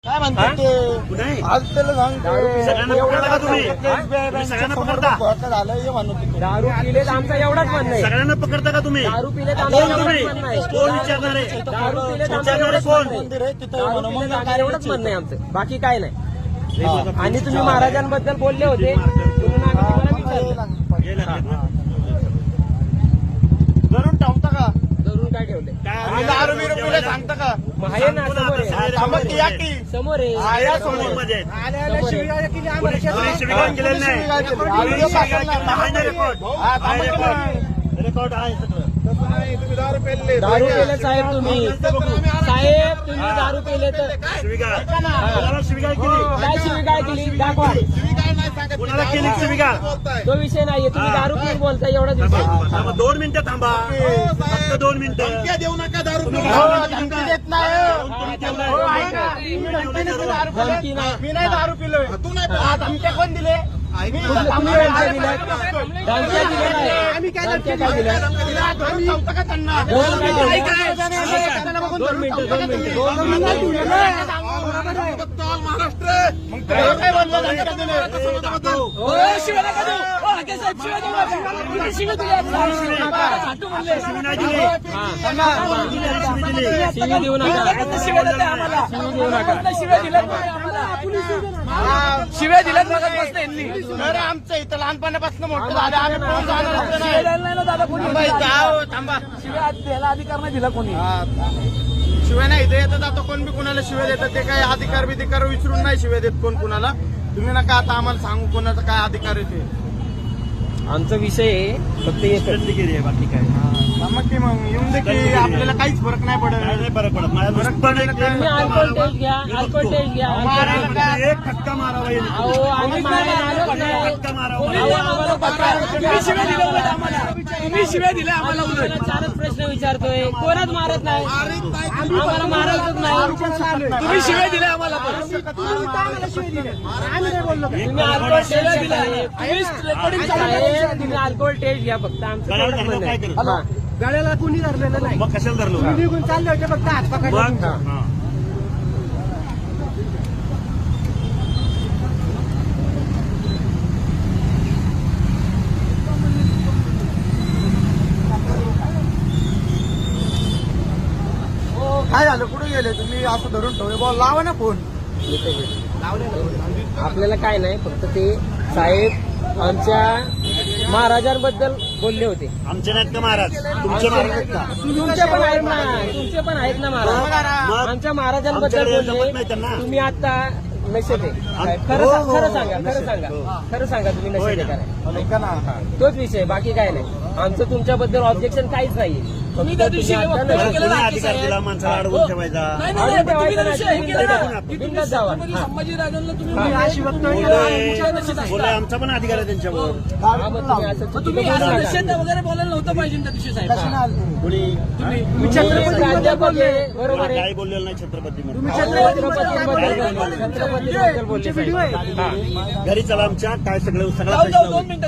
काय म्हणतात ते आज त्याला सांगतो सगळ्यांना पकडता का तुम्ही? सगळ्यांना पकडता? झालं हे म्हणत दारू पिले तर आमचा एवढाच म्हणणं आहे. सगळ्यांना पकडता का तुम्ही? दारू पिले तर कोण आमचं तुम्ही? एवढंच म्हणणं आहे. कोण विचारणार आहे? दारू पिले तर आमचं विचारणारे एवढंच कोण? म्हणणं आहे. मंदिर आहे तिथं दारू म्हणून पिले तर मग आमचं एवढंच म्हणणं आहे आमचं, बाकी काय नाही. हा. आणि तुम्ही महाराजांबद्दल बोलले होते म्हणून आम्ही तुम्हाला विचारलं. हे लक्षात ना? धरून ठेवता का धरून काय ठेवले? आम्ही दारू बिरू पिले सांगता का मग आहे ना, समोर आहे. थांबा की या की समोर आहे. आया समोर मध्ये आहेत. समोर आहे. पोलीस शिवीगाळ केलेलं नाही. शिवीगाळ केली. पोलीस व्हिडिओ शिवीगाळ पाठवला. केलेला आहे ना रेकॉर्ड. हा, थांबा आहे की रेकॉर्ड. नाही. रेकॉर्ड आहे सगळं. दारू पेले दारू पेले साहेब तुम्ही. साहेब तुम्ही दारू पेले तर शिवीगाळ. कोणाला शिवीगाळ केली? काय शिवीगाळ केली दाखवा. कोणाला केली शिवीगाळ? तो विषय नाहीये, तुम्ही दारू पिऊन बोलताय एवढाच विषय. थांबा, 2 मिनिटं थांबा. फक्त 2 मिनिटं. देऊ नका दारू तुम्ही पिऊन. घालू हो, नका. धमकी देत नाही तुम्ही ठेवलंय. हो, ऐका. तुम्ही धमकीने तू दारू पिले. धमकी नाही. मी नाही दारू पिलोय तू नाही पिला. धमक्या कोण दिले मी तुम्ही धमक्या दिल्या? धमक्या दिल्या नाही. आम्ही काय धमक्या काय दिल्या? धरून थांबता का त्यांना धरून काय दिलं? त्यांना बघून 2 मिनिटं 2 मिनिटं महाराष्ट्र मग ते काय बोललं धमक्या दिले शिवी नाही दिली. शिवी दिली. शिवी देऊ नका. शिवी देऊ नका. शिव्या दिल्यात अरे आमचं इथं लहानपणापासून मोठं झालं आम्ही कोण थांबा इथं. आओ, थांबा अधिकार नाही दिला कोणी. शिव्या नाही इथे येतात आता कोण बी कुणाला शिव्या देतात ते काय अधिकार बिधिकार विचारून नाही शिव्या देत कोण कुणाला. तुम्ही नका आता आम्हाला सांगू कोणाचा काय अधिकार येते आमचा विषय आहे फक्त एकच. बंदगिरी आहे, बाकी काय मग की मग येऊन दे की आपल्याला काहीच फरक नाही पडत नाही फरक पडत. माझ्या फरक दृष्टीने पडलेलं काय तुम्ही अल्कोहोल टेस्ट घ्या, अल्कोहोल टेस्ट घ्या. मारायला काय? एक फटका मारावा येईल. अहो आम्ही मारायला आलोच नाही. फटका मारावा. अहो, आम्हाला पत्ता- तुम्ही शिव्या दिल्या उलट आम्हाला. तुम्ही शिव्या दिल्या आम्हाला उलट. आम्हाला चारच प्रश्न विचारतोय, कोणच मारत नाही. आम्हाला मारायचंच नाही. तुम्ही शिव्या दिल्या आम्हाला पण. तुम्ही अल्कोहोल टेस्ट घ्या. तुम्ही अल्कोहोल टेस्ट घ्या फक्त आमचं गळ्याला तेवढंच धरलं म्हणणं काय आहे. केलं? हा. गळ्याला कुणी धरलेलं नाही. मग कशाला धरलो? निघून चालले होते फक्त हात पकडले. मग हा. हा. काय झालं कुठे गेले तुम्ही असं धरून ठेवले बॉल लावा ना फोन आपल्याला काय नाही, फक्त ते साहेब आमच्या महाराजांबद्दल बोलले होते. आमचे नाहीत का महाराज? तुमचे महाराज आहेत का? तुमचे पण आहेत ना, तुमचे पण आहेत ना महाराज. मग? आमच्या महाराजांबद्दल आमच्याकडे जमत बोलले. नाही त्यांना. तुम्ही आता नशेत आहे. हो, खरं हो, खरं हो. सांगा, खरं सांगा, खरं सांगा तुम्ही होय नशेत ना. आहे ऐका ना काय? तोच विषय, बाकी काय नाही. आमचं तुमच्याबद्दल ऑब्जेक्शन काहीच नाहीये. तुम्ही त्या दिवशी आता वक्तव्य नशेत केलं कोणी ना, अधिकार दिला माणसाला अडवून ठेवायचा? नाही, अडवून नाही, तुम्ही ठेवायचं त्या दिवशी हे नाही. केलं ना, बिनधास्त की तुम्ही बिनधास्त जावा. छत्रपती संभाजीराजांना तुम्ही हा. अशी वक्तव्य केलं आणि तुमच्या नशेत असता. बोलाय आमचा पण अधिकार आहे त्यांच्यावर. हा, मग तुम्ही असं मग चुकीचं तुम्ही बोलू असं नका. नशेत वगैरे बोलायला नव्हतं पाहिजे त्या दिवशी साहेब. कोणी तुम्ही प्राध्यापक आहे, बरोबर आहे. काही बोललेलं नाही छत्रपती म्हणून. छत्रपतींबद्दल बोलले, छत्रपतींबद्दल बोलले साहेब. हा. घरी चला आमच्या काय सगळं जाऊ जाऊ सगळं 2 मिनिटं.